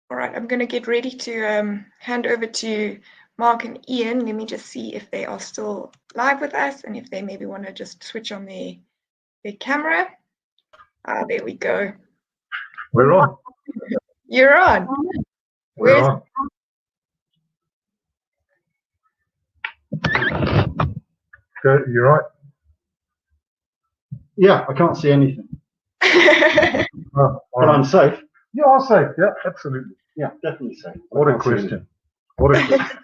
All right, I'm going to get ready to hand over to Mark and Ian. Let me just see if they are still live with us and if they maybe want to just switch on their camera. There we go. We're on. You're on. We're on. Okay, you're right. Yeah, I can't see anything. Oh, But I'm safe. You are safe. Yeah, absolutely. Yeah, definitely safe. What a question. What a question.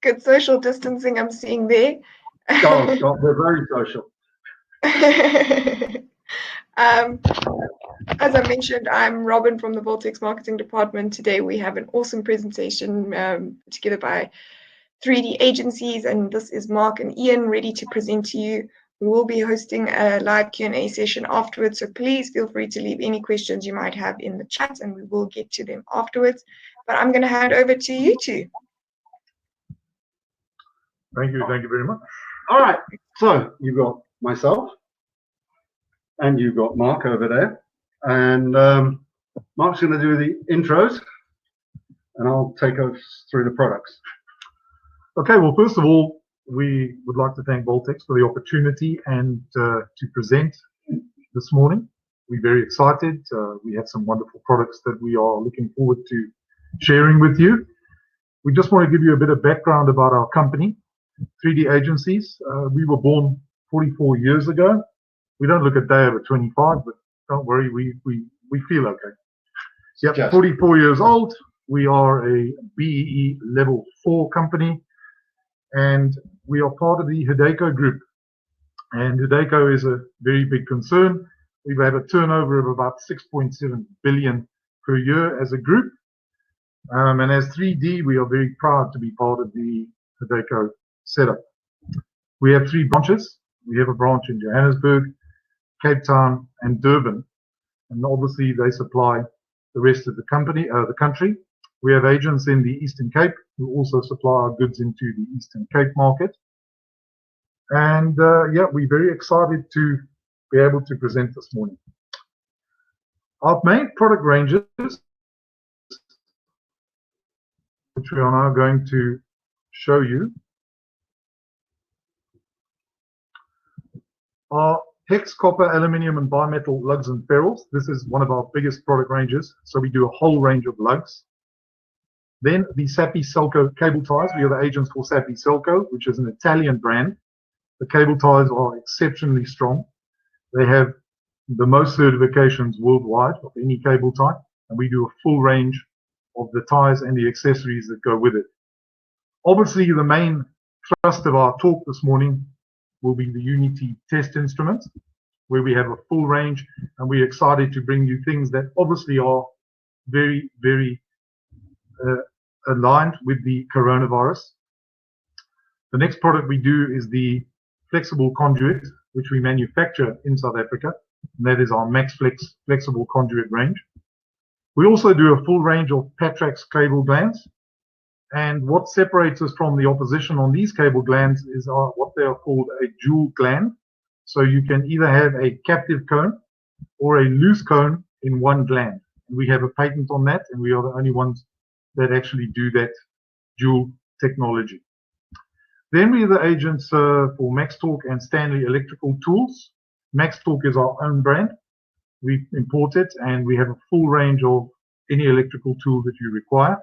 Good social distancing I'm seeing there. Oh, God, we're very social. As I mentioned, I'm Robin from the Voltex Marketing Department. Today we have an awesome presentation together by 3D Agencies, and this is Mark and Ian ready to present to you. We will be hosting a live Q&A session afterwards, so please feel free to leave any questions you might have in the chat and we will get to them afterwards. But I'm going to hand over to you two. Thank you very much. All right, so you've got myself and you've got Mark over there, and Mark's going to do the intros and I'll take us through the products. Okay, well, first of all, we would like to thank Voltex for the opportunity and to present this morning. We're very excited. We have some wonderful products that we are looking forward to sharing with you. We just want to give you a bit of background about our company, 3D Agencies. We were born 44 years ago. We don't look a day over 25, but don't worry, we feel okay. Yep, 44 years old. We are a BEE level 4 company, and we are part of the Hudaco Group. And Hudaco is a very big concern. We've had a turnover of about 6.7 billion per year as a group. And as 3D, we are very proud to be part of the Hudaco setup. We have 3 branches. We have a branch in Johannesburg, Cape Town, and Durban. And obviously, they supply the rest of the country. We have agents in the Eastern Cape who also supply our goods into the Eastern Cape market. And yeah, we're very excited to be able to present this morning. Our main product ranges, which we are now going to show you, are hex, copper, aluminium, and bimetal lugs and ferrules. This is one of our biggest product ranges, so we do a whole range of lugs. Then the Sappi Selco cable ties. We are the agents for Sappi Selco, which is an Italian brand. The cable ties are exceptionally strong. They have the most certifications worldwide of any cable tie, and we do a full range of the ties and the accessories that go with it. Obviously, the main thrust of our talk this morning will be the Uni-T test instruments, where we have a full range, and we're excited to bring you things that obviously are very, very aligned with the coronavirus. The next product we do is the flexible conduit, which we manufacture in South Africa, and that is our MaxFlex flexible conduit range. We also do a full range of Patrax cable glands, and what separates us from the opposition on these cable glands is what they are called a dual gland. So you can either have a captive cone or a loose cone in one gland. We have a patent on that, and we are the only ones that actually do that dual technology. Then we are the agents for MaxTalk and Stanley Electrical Tools. MaxTalk is our own brand. We import it, and we have a full range of any electrical tool that you require.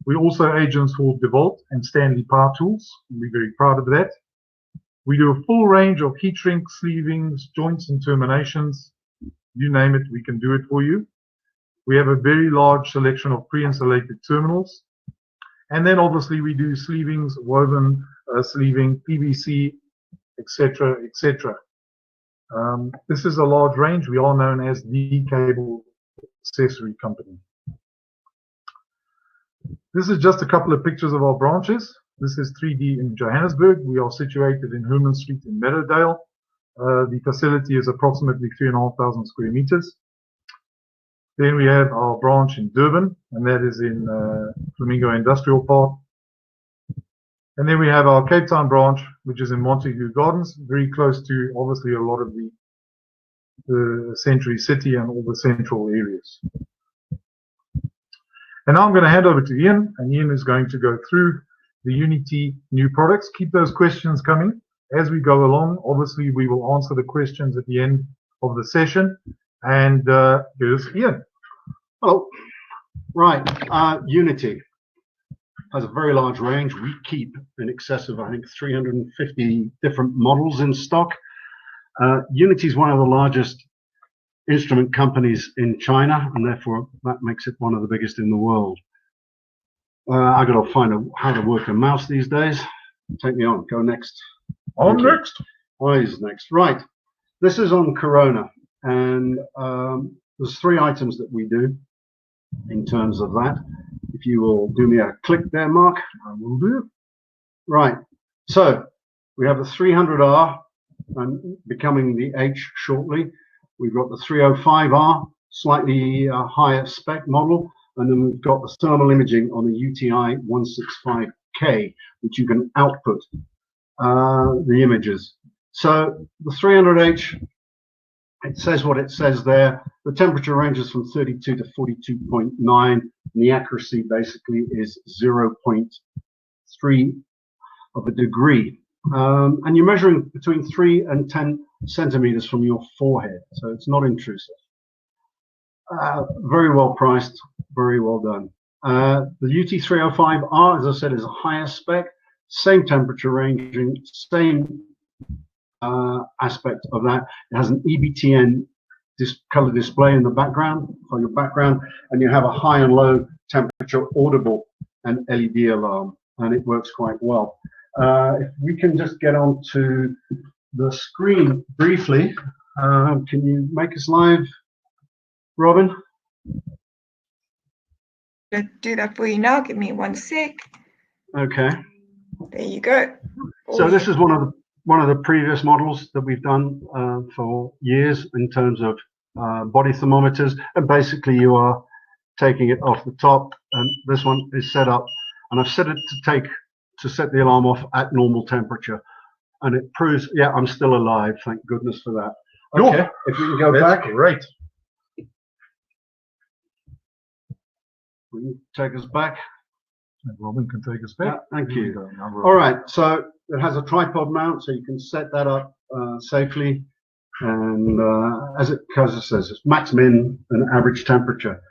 We're also agents for DeWalt and Stanley Power Tools. We're very proud of that. We do a full range of heat shrink, sleevings, joints, and terminations. You name it, we can do it for you. We have a very large selection of pre-insulated terminals. And then obviously we do sleevings, woven sleeving, PVC, etc., etc. This is a large range. We are known as the cable accessory company. This is just a couple of pictures of our branches. This is 3D in Johannesburg. We are situated in Herman Street in Meadowdale. The facility is approximately 3,500 square meters. Then we have our branch in Durban, and that is in Flamingo Industrial Park. And then we have our Cape Town branch, which is in Montague Gardens, very close to obviously a lot of the Century City and all the central areas. And now I'm going to hand over to Ian, and Ian is going to go through the Uni-T new products. Keep those questions coming as we go along. Obviously, we will answer the questions at the end of the session. And here's Ian. Hello. Right, Uni-T has a very large range. We keep in excess of, I think, 350 different models in stock. Uni-T is one of the largest instrument companies in China, and therefore that makes it one of the biggest in the world. I got to find out how to work a mouse these days. Take me on. Go next. On next. Eyes next. Right. This is on Corona, and there's 3 items that we do in terms of that. If you will do me a click there, Mark. I will do. Right. So we have the 300R and becoming the H shortly. We've got the 305R, slightly higher spec model, and then we've got the thermal imaging on the UTI 165K, which you can output the images. So the 300H, it says what it says there. The temperature ranges from 32 to 42.9, and the accuracy basically is 0.3 of a degree. And you're measuring between 3 and 10 centimeters from your forehead, so it's not intrusive. Very well priced, very well done. The UT305R, as I said, is a higher spec, same temperature ranging, same aspect of that. It has an EBTN color display in the background for your background, and you have a high and low temperature audible and LED alarm, and it works quite well. If we can just get on to the screen briefly, can you make us live, Robin? Let's do that for you now. Give me 1 sec. Okay. There you go. So this is one of the previous models that we've done for years in terms of body thermometers, and basically you are taking it off the top, and this one is set up, and I've set it to set the alarm off at normal temperature, and it proves, yeah, I'm still alive, thank goodness for that. Okay, if we can go back. Great. Will you take us back? Robin can take us back. Yeah, thank you. All right, so it has a tripod mount, so you can set that up safely, and as it says, it's max min and average temperature.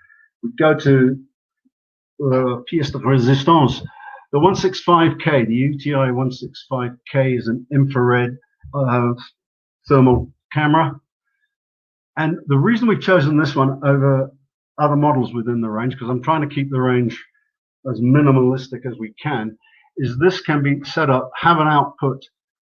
We go to pièce de résistance. The 165K, the UTI 165K, is an infrared thermal camera, and the reason we've chosen this one over other models within the range, because I'm trying to keep the range as minimalistic as we can, is this can be set up, have an output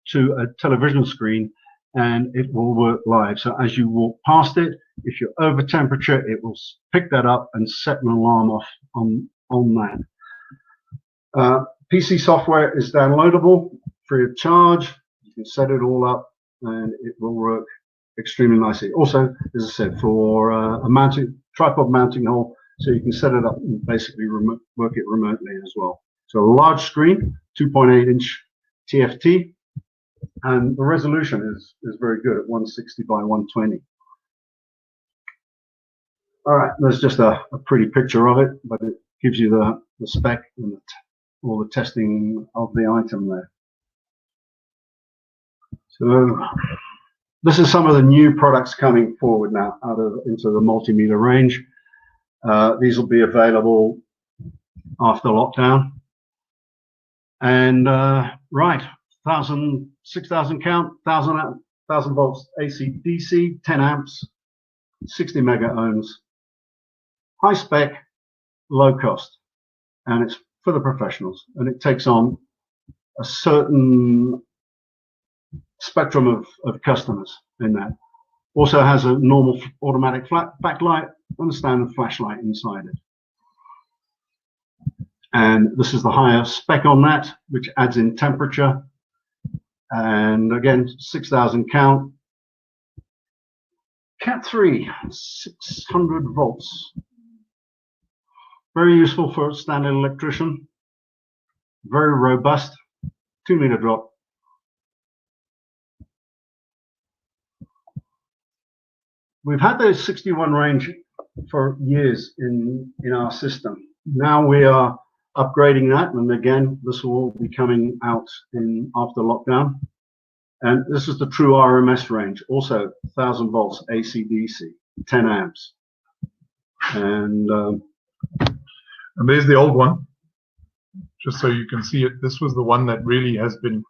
to a television screen, and it will work live. So as you walk past it, if you're over temperature, it will pick that up and set an alarm off on that. PC software is downloadable, free of charge. You can set it all up, and it will work extremely nicely. Also, as I said, for a tripod mounting hole, so you can set it up and basically work it remotely as well. So a large screen, 2.8-inch TFT, and the resolution is very good at 160 by 120. All right, there's just a pretty picture of it, but it gives you the spec and all the testing of the item there. So this is some of the new products coming forward now into the Multimeter range. These will be available after lockdown. And right, 6,000 count, 1,000 volts AC DC, 10 amps, 60 mega ohms, high spec, low cost, and it's for the professionals, and it takes on a certain spectrum of customers in that. Also has a normal automatic backlight and a standard flashlight inside it. And this is the higher spec on that, which adds in temperature. And again, 6,000 count. Cat 3, 600 volts. Very useful for a standard electrician. Very robust, 2-meter drop. We've had the 61 range for years in our system, Now we are upgrading that, and again, this will be coming out after lockdown. And this is the true RMS range, also 1000 volts AC/DC, 10 amps. And there's the old one, just so you can see it. This was the one that really has been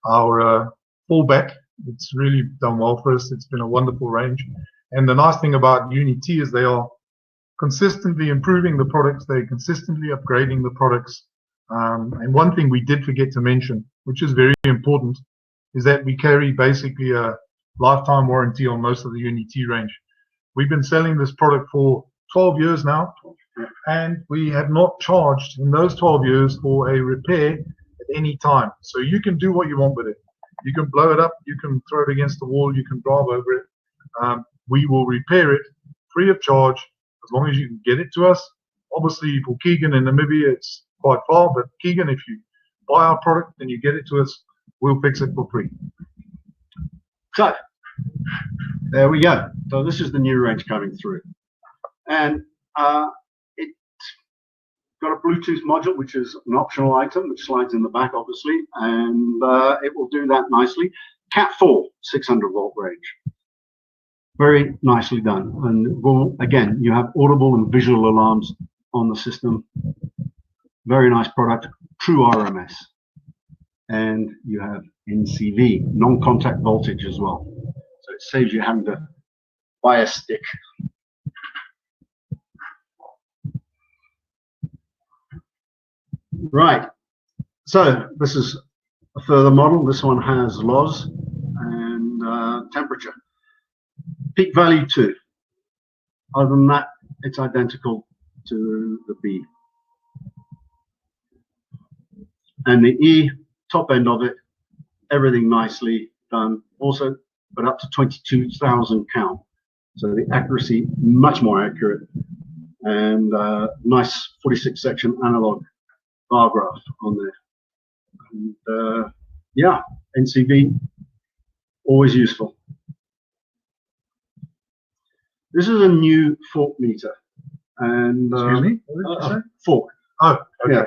our fallback. It's really done well for us. It's been a wonderful range. And the nice thing about Uni-T is they are consistently improving the products. They're consistently upgrading the products. And one thing we did forget to mention, which is very important, is that we carry basically a lifetime warranty on most of the Uni-T range. We've been selling this product for 12 years now, and we have not charged in those 12 years for a repair at any time. So you can do what you want with it. You can blow it up, you can throw it against the wall, you can drive over it. We will repair it free of charge as long as you can get it to us. Obviously, for Keegan in Namibia, it's quite far, but Keegan, if you buy our product and you get it to us, we'll fix it for free. So, there we go. So this is the new range coming through. And it's got a Bluetooth module, which is an optional item, which slides in the back, obviously, and it will do that nicely. Cat 4, 600 volt range. Very nicely done. And again, you have audible and visual alarms on the system. Very nice product, true RMS. And you have NCV, non-contact voltage as well. So it saves you having to buy a stick. Right, so this is a further model. This one has LOS and temperature. Peak value 2. Other than that, it's identical to the B. And the E, top end of it, everything nicely done. Also, but up to 22,000 count. So the accuracy, much more accurate. And nice 46 section analog bar graph on there. And yeah, NCV, always useful. This is a new fork meter. And Excuse me? What did you say? Fork. Oh, okay. Yeah.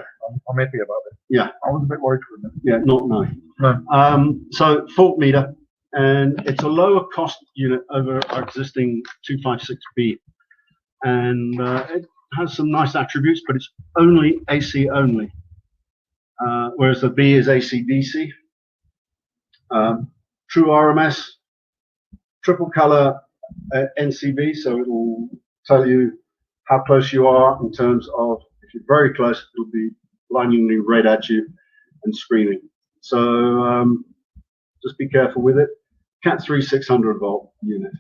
I'm happy about it. Yeah. I was a bit worried for a minute. Yeah, not no. No. So fork meter, and it's a lower cost unit over our existing 256B. And it has some nice attributes, but it's only AC only. Whereas the B is AC/DC. True RMS, triple color NCV, so it'll tell you how close you are in terms of, if you're very close, it'll be blindingly red at you and screaming. So just be careful with it. Cat 3 600 volt unit.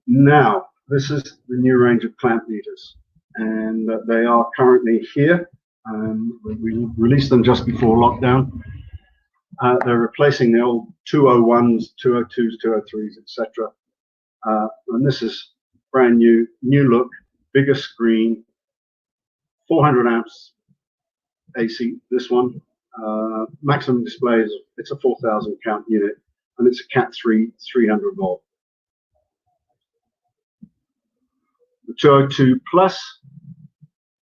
Now, this is the new range of clamp meters, and they are currently here. We released them just before lockdown. They're replacing the old 201s, 202s, 203s, etc. And this is brand new look, bigger screen, 400 amps AC. This one, maximum display is, it's a 4,000 count unit, and it's a Cat 3 300 volt. The 202 Plus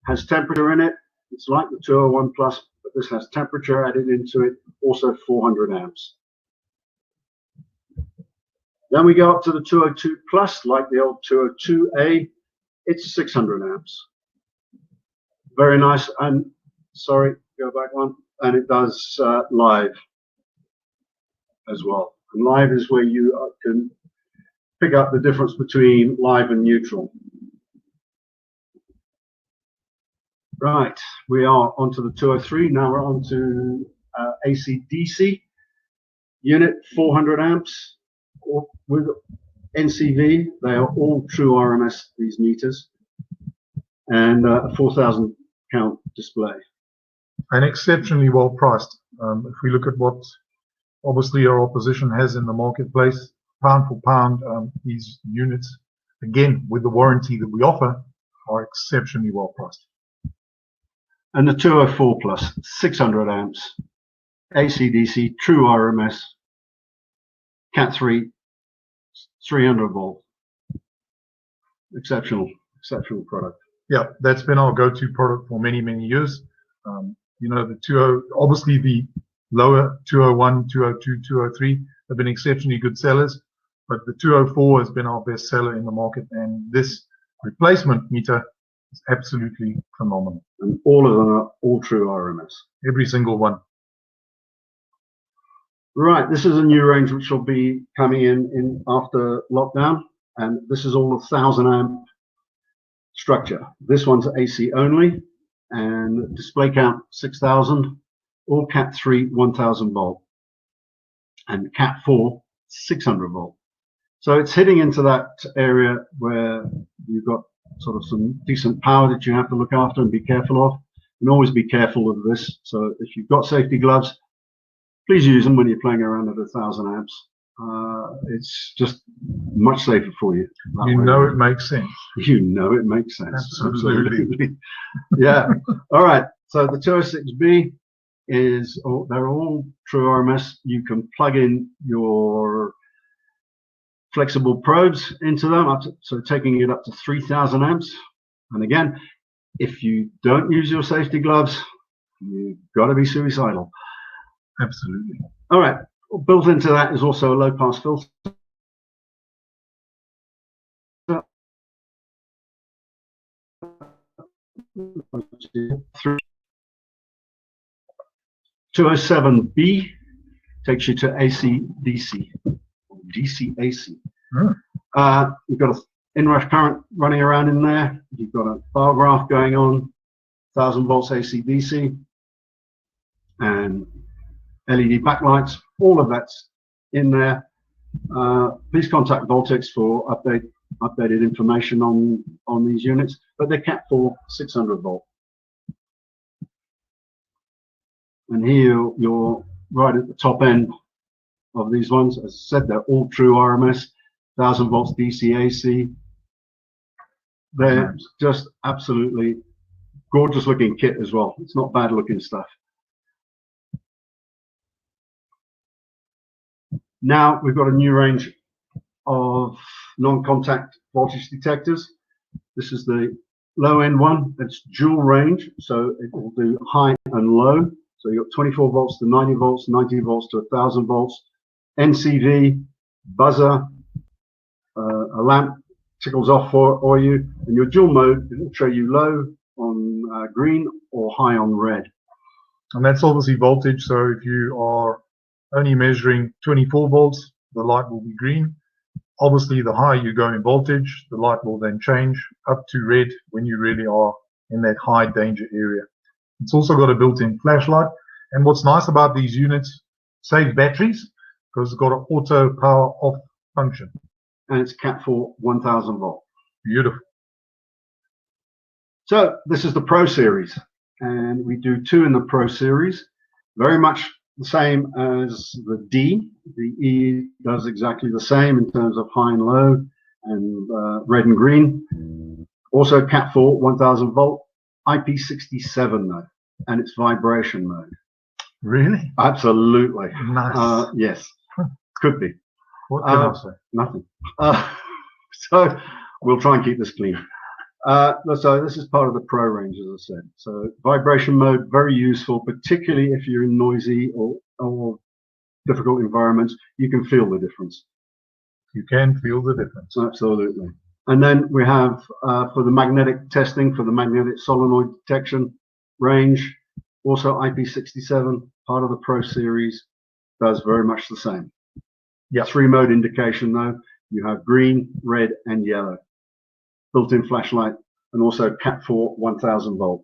has temperature in it. It's like the 201 Plus, but this has temperature added into it, also 400 amps. Then we go up to the 202 Plus, like the old 202A, it's 600 amps. Very nice, and sorry, go back one, and it does live as well. And live is where you can pick up the difference between live and neutral. Right, we are onto the 203. Now we're on to AC/DC unit, 400 amps with NCV. They are all true RMS, these meters, and a 4,000 count display. And exceptionally well priced. If we look at what obviously our opposition has in the marketplace, pound for pound, these units, again, with the warranty that we offer, are exceptionally well priced. And the 204 Plus, 600 amps, AC/DC, true RMS, Cat 3, 300 volt. Exceptional. exceptional product. Yeah, that's been our go-to product for many, many years. You know, the 20, obviously the lower 201, 202, 203 have been exceptionally good sellers, but the 204 has been our best seller in the market, and this replacement meter is absolutely phenomenal. And all of them are all true RMS. Every single one. Right, this is a new range which will be coming in after lockdown, and this is all 1,000 amp structure. This one's AC only, and display count 6,000, all Cat 3 1,000 volt, and Cat 4 600 volt. So it's hitting into that area where you've got sort of some decent power that you have to look after and be careful of, and always be careful of this. So if you've got safety gloves, please use them when you're playing around at 1,000 amps. It's just much safer for you. You know it makes sense. You know it makes sense. Absolutely. Yeah. All right. So the 206B is, they're all true RMS. You can plug in your flexible probes into them, so taking it up to 3,000 amps. And again, if you don't use your safety gloves, you've got to be suicidal. Absolutely. All right. Built into that is also a low pass filter. 207B takes you to AC DC, DC AC. You've got an inrush current running around in there. You've got a bar graph going on, 1,000 volts AC DC, and LED backlights. All of that's in there. Please contact Voltex for updated information on these units, but they're Cat 4 600 volt. And here you're right at the top end of these ones. As I said, they're all true RMS, 1,000 volts DC AC. They're just absolutely gorgeous looking kit as well. It's not bad looking stuff. Now we've got a new range of non-contact voltage detectors. This is the low end one. It's dual range, so it will do high and low. So you've got 24 volts to 90 volts, 90 volts to 1,000 volts, NCV, buzzer, a lamp tickles off for you, and your dual mode, it will show you low on green or high on red. And that's obviously voltage, so if you are only measuring 24 volts, the light will be green. Obviously, the higher you go in voltage, the light will then change up to red when you really are in that high danger area. It's also got a built-in flashlight. And what's nice about these units, save batteries, because it's got an auto power off function. And it's Cat 4 1,000 volt. Beautiful. So this is the Pro Series, and we do two in the Pro Series. Very much the same as the D. The E does exactly the same in terms of high and low and red and green. Also Cat 4 1000 volt, IP67 though, and it's vibration mode. Really? Absolutely. Nice. Yes, could be. What can I say? Nothing. So we'll try and keep this clean. So this is part of the Pro range, as I said. So vibration mode, very useful, particularly if you're in noisy or difficult environments. You can feel the difference. You can feel the difference. Absolutely. And then we have for the magnetic testing, for the magnetic solenoid detection range, also IP67, part of the Pro series, does very much the same. Yeah. 3-mode indication though. You have green, red, and yellow. Built-in flashlight, and also Cat 4 1000 volt.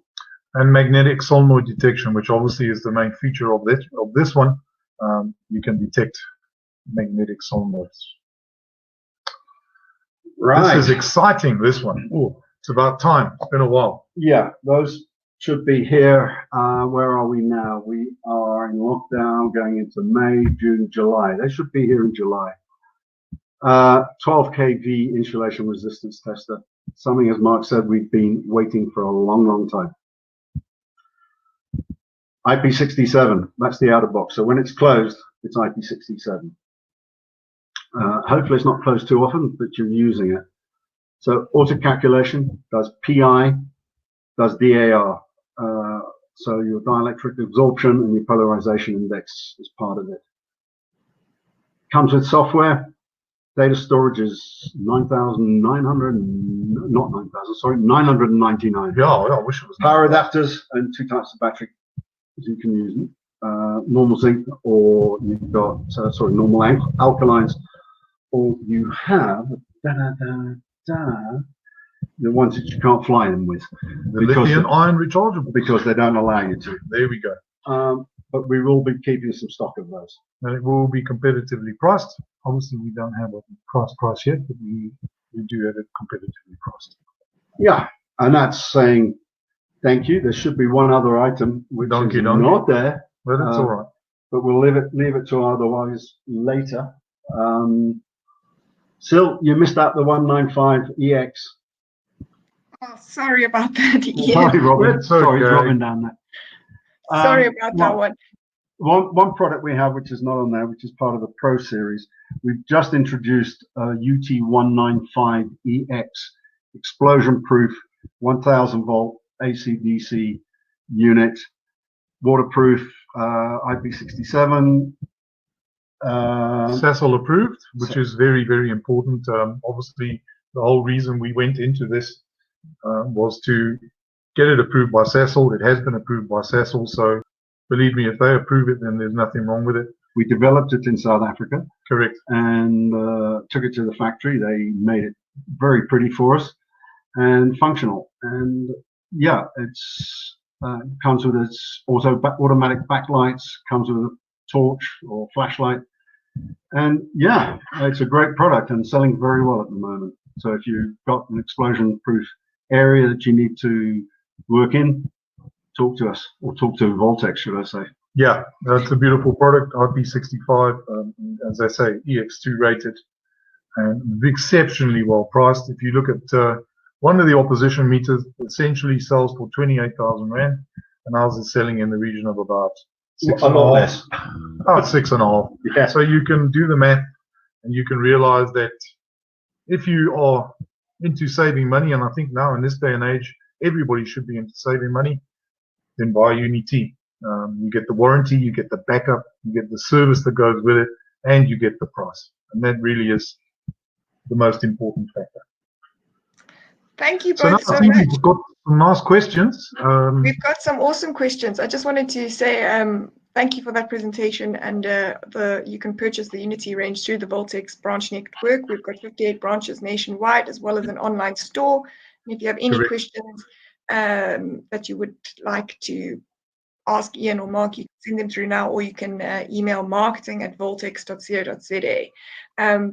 And magnetic solenoid detection, which obviously is the main feature of this one. You can detect magnetic solenoids. Right. This is exciting, this one. Oh, it's about time. It's been a while. Yeah, those should be here. Where are we now? We are in lockdown going into May, June, July. They should be here in July. 12 kV insulation resistance tester. Something, as Mark said, we've been waiting for a long, long time. IP67, that's the outer box. So when it's closed, it's IP67. Hopefully it's not closed too often, but you're using it. So auto calculation does PI, does DAR. So your dielectric absorption and your polarization index is part of it. Comes with software. Data storage is 999. Yeah, I wish it was. Power adapters and 2 types of battery you can use them. Normal zinc, or you've got normal alkalines, or you have the ones that you can't fly them with. The lithium-ion rechargeable. Because they don't allow you to. There we go. But we will be keeping some stock of those. And it will be competitively priced. Obviously, we don't have a price yet, but we do have it competitively priced. Yeah, and that's saying thank you. There should be one other item which is not there. But it's all right. But we'll leave it to otherwise later. Sil, you missed out the 195EX. Oh, sorry about that. Sorry, Robin. Sorry, Robin down there. Sorry about that one. One product we have which is not on there, which is part of the Pro series. We've just introduced UT195EX, explosion-proof, 1,000 volt AC/DC unit, waterproof, IP67. SASL approved, which is very, very important. Obviously, the whole reason we went into this was to get it approved by SASL. It has been approved by SASL, so believe me, if they approve it, then there's nothing wrong with it. We developed it in South Africa. Correct. And took it to the factory. They made it very pretty for us and functional. And yeah, it's comes with its automatic backlights, comes with a torch or flashlight. And yeah, it's a great product and selling very well at the moment. So if you've got an explosion-proof area that you need to work in, talk to us, or talk to Voltex, should I say. Yeah, that's a beautiful product, IP65, as I say, EX2 rated, and exceptionally well priced. If you look at one of the opposition meters, essentially sells for 28,000 Rand, and ours is selling in the region of about a lot less. About 6.5. Yeah. So you can do the math, and you can realize that if you are into saving money, and I think now in this day and age, everybody should be into saving money, then buy Uni-T. You get the warranty, you get the backup, you get the service that goes with it, and you get the price. And that really is the most important factor. Thank you So both so now, much. we've got some nice questions. We've got some awesome questions. I just wanted to say thank you for that presentation. And you can purchase the Uni-T range through the Voltex branch network. We've got 58 branches nationwide, as well as an online store. And if you have any questions that you would like to ask Ian or Mark, you can send them through now, or you can email marketing@voltex.co.za.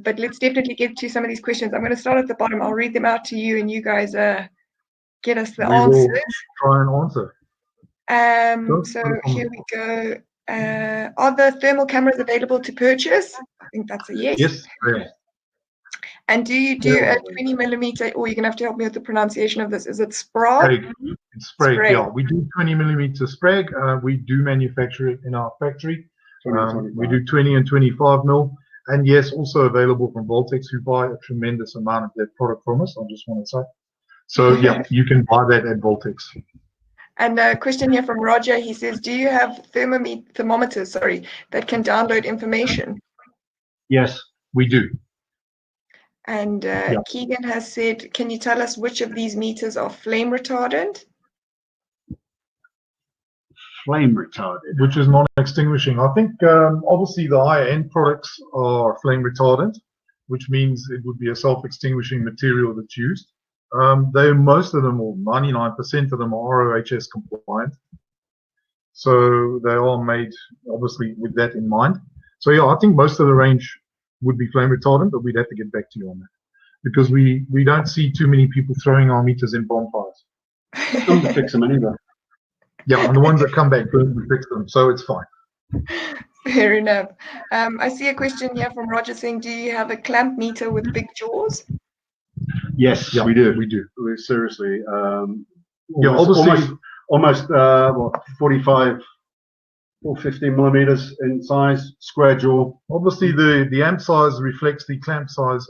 But let's definitely get to some of these questions. I'm going to start at the bottom. I'll read them out to you, and you guys get us the answers. Will try and answer. So here we go. Are the thermal cameras available to purchase? I think that's a yes. Yes. Yeah. And do you do a 20 millimeter, or you're going to have to help me with the pronunciation of this? Is it Sprague? It's Sprague, yeah. We do 20 millimeter Sprague. We do manufacture it in our factory. We do 20 and 25 mil. And yes, also available from Voltex, who buy a tremendous amount of that product from us, I just want to say. So yeah, you can buy that at Voltex. And a question here from Roger. He says, do you have thermometers, that can download information? Yes, we do. And Keegan has said, can you tell us which of these meters are flame retardant? Flame retardant. Which is non-extinguishing. I think obviously the higher end products are flame retardant, which means it would be a self-extinguishing material that's used. Most of them, or 99% of them, are RoHS compliant. So they are made obviously with that in mind. So yeah, I think most of the range would be flame retardant, but we'd have to get back to you on that, because we don't see too many people throwing our meters in bonfires. Don't to fix them anyway. Yeah, and the ones that come back, we fix them, so it's fine. Fair enough. I see a question here from Roger saying, do you have a clamp meter with big jaws? Yes, yeah, we do. We do. Seriously. Yeah, obviously, almost 45 or 15 millimeters in size, square jaw. Obviously, the amp size reflects the clamp size.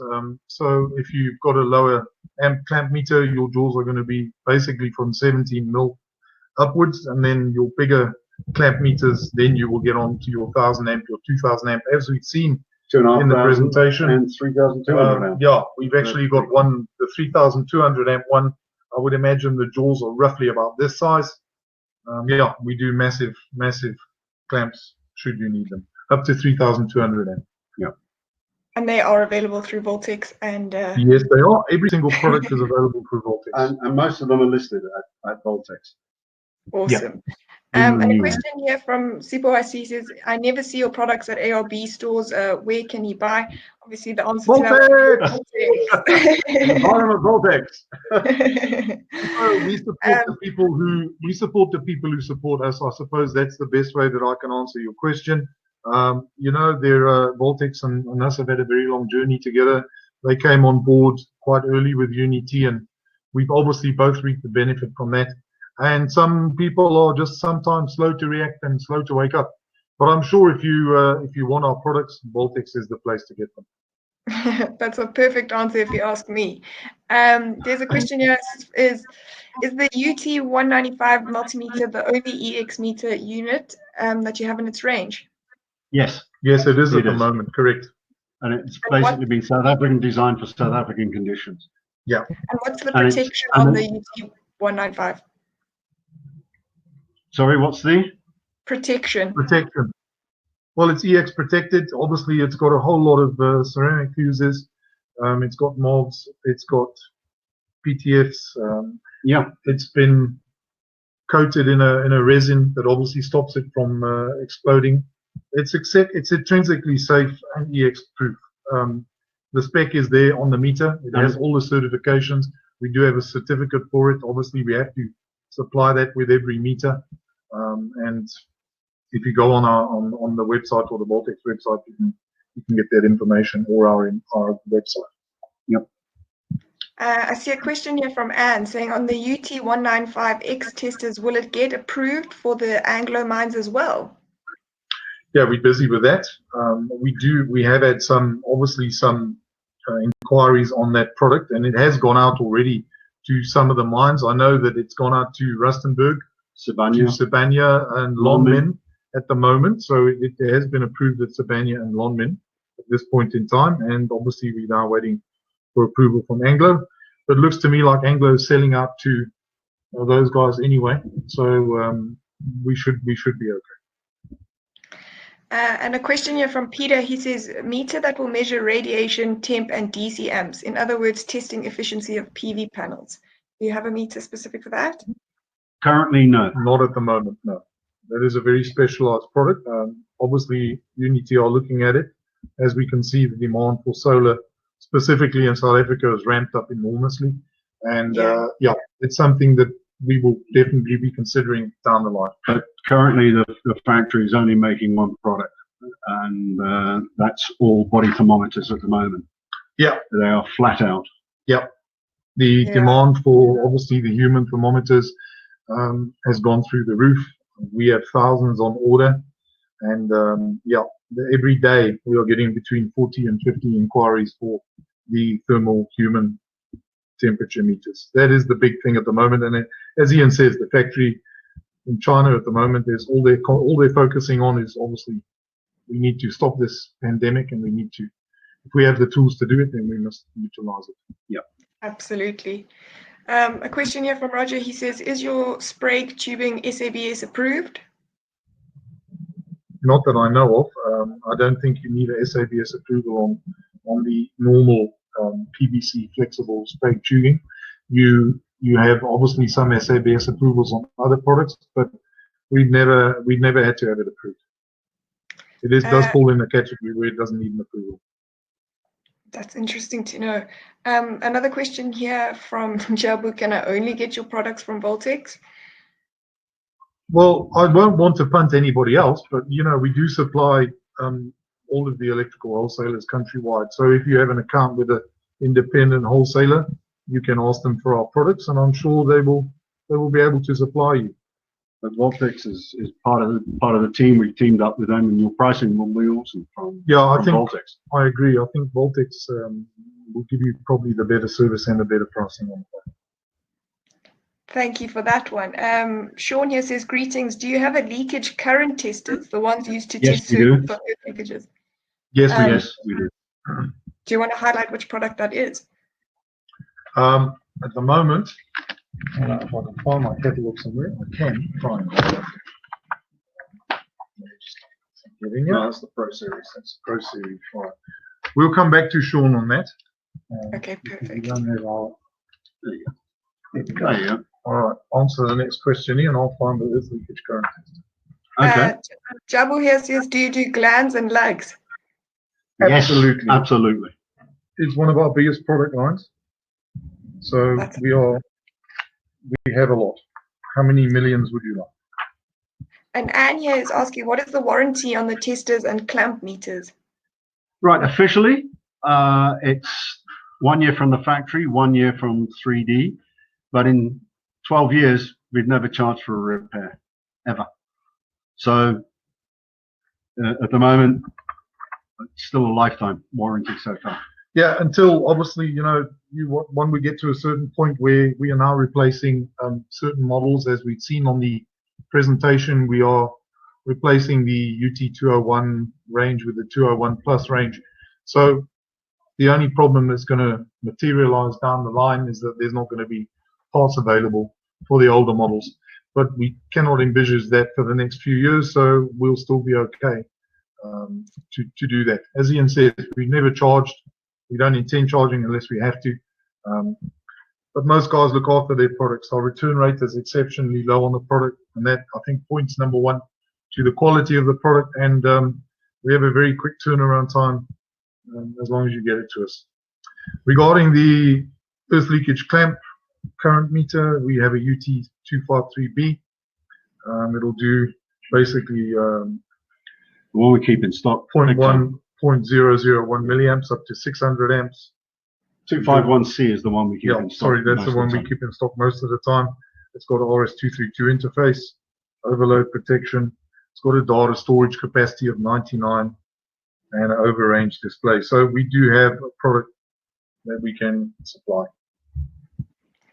So if you've got a lower amp clamp meter, your jaws are going to be basically from 17 mil upwards, and then your bigger clamp meters, then you will get on to your 1000 amp, your 2000 amp, as we've seen in the presentation. And 3200 amp. Yeah, we've actually got one, the 3200 amp one. I would imagine the jaws are roughly about this size. Yeah, we do massive clamps should you need them, up to 3200 amp. Yeah. And they are available through Voltex and yes, they are. Every single product is available through Voltex. And most of them are listed at Voltex. awesome. Yeah. And a question here from Sipo IC says, I never see your products at ARB stores. Where can he buy? Obviously, the answer to that The bottom of Voltex. We support the people who support us. I suppose that's the best way that I can answer your question. You know, Voltex and us have had a very long journey together. They came on board quite early with Uni-T, and we've obviously both reaped the benefit from that. And some people are just sometimes slow to react and slow to wake up. But I'm sure if you want our products, Voltex is the place to get them. That's a perfect answer if you ask me. There's a question here: is the UT195 multimeter the only EX meter unit that you have in its range? Yes. Yes, it is at the moment, correct. And it's basically been South African designed for South African conditions. Yeah. And what's the protection on the UT195? Sorry, what's the? Protection. Protection. Well, it's EX protected. Obviously, it's got a whole lot of ceramic fuses. It's got MOVs. It's got PTFs. Yeah. It's been coated in a resin that obviously stops it from exploding. It's intrinsically safe and EX proof. The spec is there on the meter. It has all the certifications. We do have a certificate for it. Obviously, we have to supply that with every meter. And if you go on the website or the Voltex website, you can get that information, or our website. Yep. I see a question here from Anne saying, on the UT195X testers, will it get approved for the Anglo mines as well? Yeah, we're busy with that. We have had some inquiries on that product, and it has gone out already to some of the mines. I know that it's gone out to Rustenburg, Sibanye and Lonmin at the moment. So it has been approved at Sibanye and Lonmin at this point in time, and obviously we're now waiting for approval from Anglo. But it looks to me like Anglo is selling out to those guys anyway, so we should be okay. And a question here from Peter. He says, meter that will measure radiation, temp, and DC amps. In other words, testing efficiency of PV panels. Do you have a meter specific for that? Currently, no. Not at the moment, no. That is a very specialized product. Obviously, Uni-T are looking at it. As we can see, the demand for solar, specifically in South Africa, has ramped up enormously. And it's something that we will definitely be considering down the line. But currently, the factory is only making one product, and that's all body thermometers at the moment. Yeah. They are flat out. Yeah. The demand for, obviously, the human thermometers has gone through the roof. We have thousands on order, and every day we are getting between 40 and 50 inquiries for the thermal human temperature meters. That is the big thing at the moment, and as Ian says, the factory in China at the moment is all they're focusing on is obviously we need to stop this pandemic, and we need to, if we have the tools to do it, then we must utilize it. Yeah. Absolutely. A question here from Roger. He says, is your spray tubing SABS approved? Not that I know of. I don't think you need a SABS approval on the normal PVC flexible spray tubing. You have obviously some SABS approvals on other products, but we've never had to have it approved. It does fall in a category where it doesn't need an approval. That's interesting to know. Another question here from Jabu, can I only get your products from Voltex? Well, I won't want to punt anybody else, but we do supply all of the electrical wholesalers countrywide. So if you have an account with an independent wholesaler, you can ask them for our products, and I'm sure they will be able to supply you. But Voltex is part of the team. We've teamed up with them, and your pricing will be awesome from I think Voltex. I agree. I think Voltex we'll give you probably the better service and the better pricing on that. Thank you for that one. Sean here says, greetings. Do you have a leakage current testers, the ones used to Yes, test we do. for earth leakages? Yes, Yes, we do. Do you want to highlight which product that is? At the moment, if I can find my catalogue somewhere, I can try and find it. No, that's the Pro Series. That's Pro Series 5. We'll come back to Sean on that. Okay, perfect. We don't have our... There you go. There you go. All right, answer the next question here, and I'll find the earth leakage current tester. Okay. Jabu here says, do you do glands and lugs? Yes, Absolutely. absolutely. It's one of our biggest product lines. So we have a lot. How many millions would you like? And Anne here is asking, what is the warranty on the testers and clamp meters? Right, officially, it's 1 year from the factory, 1 year from 3D, but in 12 years, we've never charged for a repair, ever. So at the moment, it's still a lifetime warranty so far. Yeah, until obviously, you know, when we get to a certain point where we are now replacing certain models, as we've seen on the presentation, we are replacing the UT201 range with the 201 Plus range. So the only problem that's going to materialize down the line is that there's not going to be parts available for the older models. But we cannot envisage that for the next few years, so we'll still be okay to do that. As Ian said, we've never charged. We don't intend charging unless we have to. But most guys look after their products. Our return rate is exceptionally low on the product, and that, I think, points number one to the quality of the product. And we have a very quick turnaround time as long as you get it to us. Regarding the earth leakage clamp current meter, we have a UT253B. It'll do basically The one we keep in stock. 0.001 milliamps up to 600 amps. 251C is the one we keep in stock. Sorry, that's the one we keep in stock most of the time. It's got an RS-232 interface, overload protection. It's got a data storage capacity of 99 and an overrange display. So we do have a product that we can supply.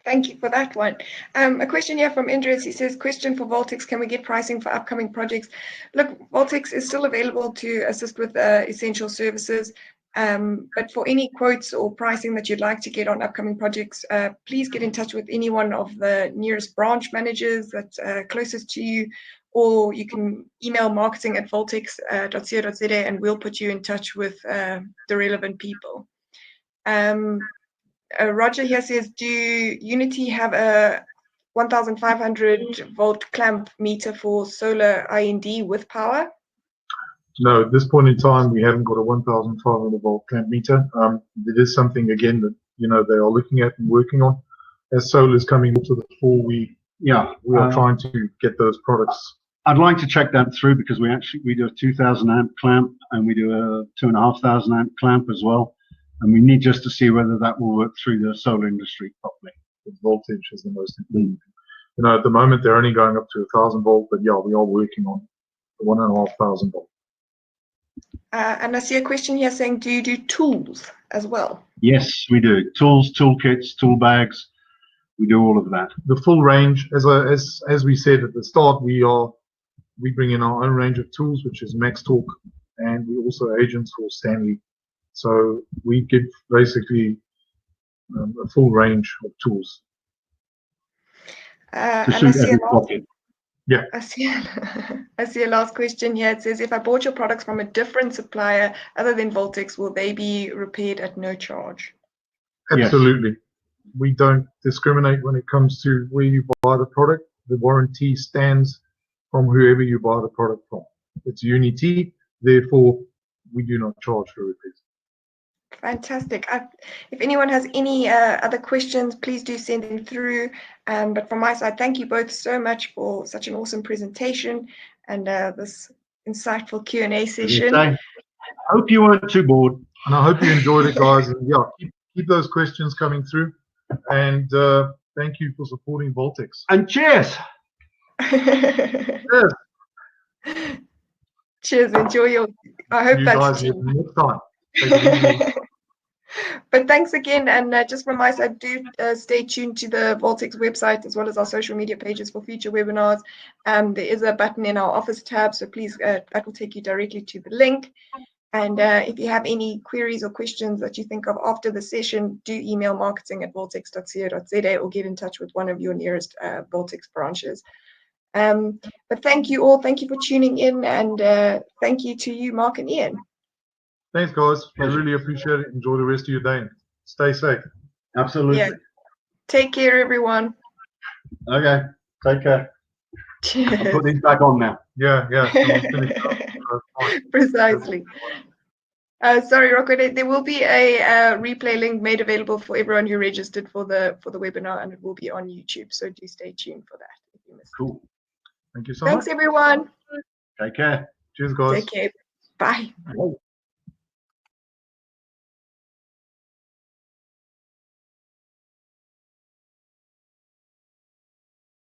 Thank you for that one. A question here from Indres. He says, question for Voltex, can we get pricing for upcoming projects? Look, Voltex is still available to assist with essential services. But for any quotes or pricing that you'd like to get on upcoming projects, please get in touch with any one of the nearest branch managers that's closest to you, or you can email marketing@voltex.co.za and we'll put you in touch with the relevant people. Roger here says, do Uni-T have a 1500 volt clamp meter for solar IND with power? No, at this point in time, we haven't got a 1500 volt clamp meter. It is something, again, that, you know, they are looking at and working on. As solar is coming to the fore, we are trying to get those products. I'd like to check that through, because we do a 2000 amp clamp and we do a 2500 amp clamp as well. And we need just to see whether that will work through the solar industry properly. The voltage is the most important. You know, at the moment they're only going up to 1000 volt, but yeah, we are working on the 1500 volt. And I see a question here saying, do you do tools as well? Yes, we do. Tools, toolkits, tool bags. We do all of that. The full range, as we said at the start, we bring in our own range of tools, which is Max Torque, and we also agents for Stanley. So we give basically a full range of tools. And I see Yeah. I see a last question here. It says, if I bought your products from a different supplier other than Voltex, will they be repaired at no charge? Absolutely. Yes. We don't discriminate when it comes to where you buy the product. The warranty stands from whoever you buy the product from. It's Uni-T, therefore we do not charge for repairs. Fantastic. If anyone has any other questions, please do send them through. But from my side, thank you both so much for such an awesome presentation and this insightful Q&A session. I hope you weren't too bored. And I hope you enjoyed it, guys. And yeah, keep those questions coming through. And thank you for supporting Voltex. And cheers. Cheers. Cheers. Enjoy your. I hope you that's guys next time. Take it easy. But thanks again, and just from my side, do stay tuned to the Voltex website as well as our social media pages for future webinars. There is a button in our office tab, so please, that will take you directly to the link. And if you have any queries or questions that you think of after the session, do email marketing@voltex.co.za or get in touch with one of your nearest Voltex branches. But thank you all. Thank you for tuning in, and thank you to you, Mark and Ian. Thanks, guys. I really appreciate it. Enjoy the rest of your day. Stay safe. Absolutely. Yeah. Take care, everyone. Okay. Take care. Cheers. I'll put these back on now. Yeah. Precisely. Sorry, Rocco. There will be a replay link made available for everyone who registered for the webinar, and it will be on YouTube. So do stay tuned for that if you missed. Cool. Thank you so Thanks, much. everyone. Take care. Cheers, guys. Take care. Bye. Bye.